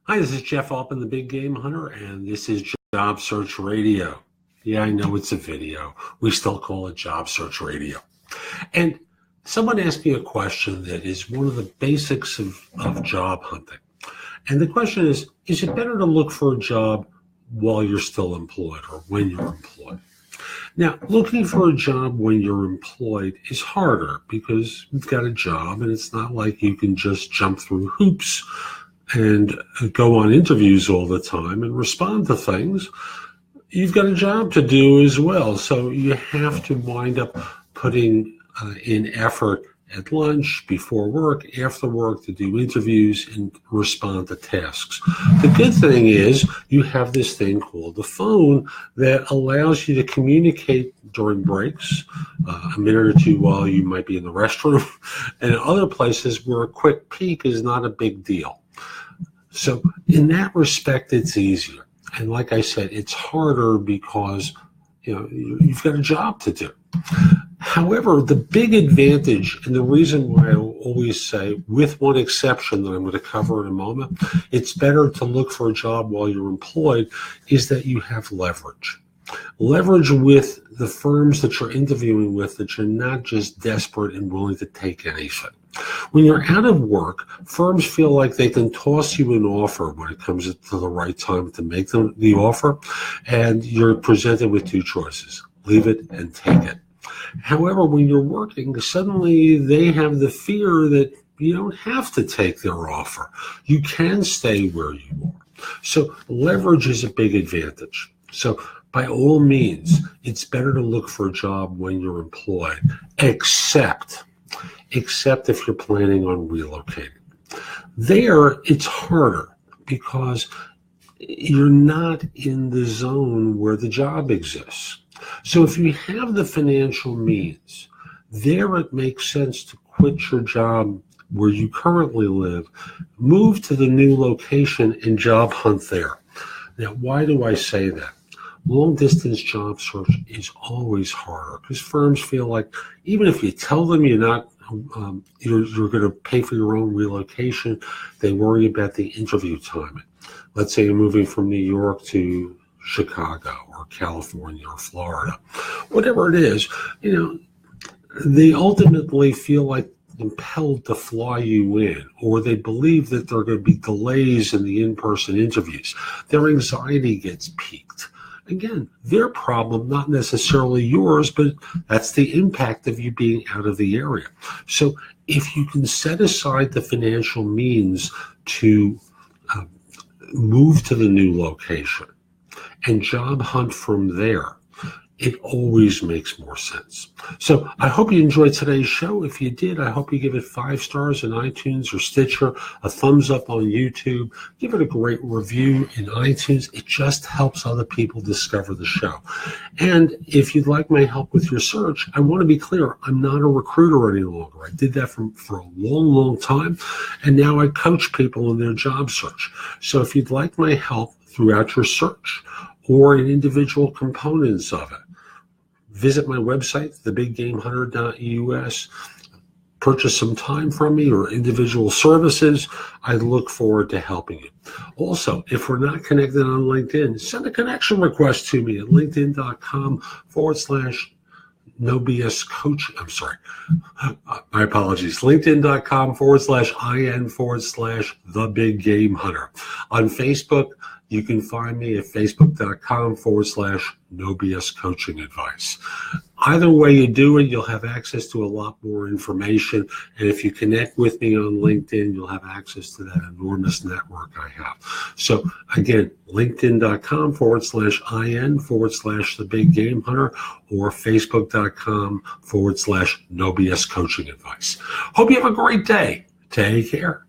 Hi, this is Jeff Altman, the Big Game Hunter, and this is Job Search Radio. Yeah, I know it's a video. We still call it Job Search Radio. And someone asked me a question that is one of the basics of job hunting. And the question is it better to look for a job while you're still employed or when you're employed? Now, looking for a job when you're employed is harder because you've got a job and it's not like you can just jump through hoops and go on interviews all the time and respond to things. You've got a job to do as well. So you have to wind up putting in effort at lunch, before work, after work to do interviews and respond to tasks. The good thing is you have this thing called the phone that allows you to communicate during breaks, a minute or two while you might be in the restroom, and other places where a quick peek is not a big deal. So in that respect, it's easier. And like I said, it's harder because you've got a job to do. However, the big advantage, and the reason why I always say, with one exception that I'm going to cover in a moment, it's better to look for a job while you're employed, is that you have leverage. Leverage with the firms that you're interviewing with, that you're not just desperate and willing to take anything. When you're out of work, firms feel like they can toss you an offer when it comes to the right time to make them the offer, and you're presented with two choices: leave it and take it. However, when you're working, suddenly they have the fear that you don't have to take their offer. You can stay where you are. So leverage is a big advantage. So by all means, it's better to look for a job when you're employed, except if you're planning on relocating. There, it's harder because you're not in the zone where the job exists. So if you have the financial means, there it makes sense to quit your job where you currently live, move to the new location and job hunt there. Now, why do I say that? Long distance job search is always harder because firms feel like even if you tell them you're not you're going to pay for your own relocation, they worry about the interview timing. Let's say you're moving from New York to Chicago or California or Florida, whatever it is, they ultimately feel like compelled to fly you in, or they believe that there are going to be delays in the in-person interviews. Their anxiety gets piqued. Again, their problem, not necessarily yours, but that's the impact of you being out of the area. So if you can set aside the financial means to move to the new location and job hunt from there, it always makes more sense. So I hope you enjoyed today's show. If you did, I hope you give it 5 stars in iTunes or Stitcher, a thumbs up on YouTube, give it a great review in iTunes. It just helps other people discover the show. And if you'd like my help with your search, I want to be clear, I'm not a recruiter any longer. I did that for a long, long time, and now I coach people in their job search. So if you'd like my help throughout your search or in individual components of it, visit my website, thebiggamehunter.us. Purchase some time from me or individual services. I look forward to helping you. Also, if we're not connected on LinkedIn, send a connection request to me at linkedin.com/NoBSCoach. I'm sorry. My apologies. LinkedIn.com/IN/TheBigGameHunter. On Facebook, you can find me at facebook.com/NoBS Coaching Advice. Either way you do it, you'll have access to a lot more information. And if you connect with me on LinkedIn, you'll have access to that enormous network I have. So again, linkedin.com/IN/TheBigGameHunter or facebook.com/NoBS Coaching Advice. Hope you have a great day. Take care.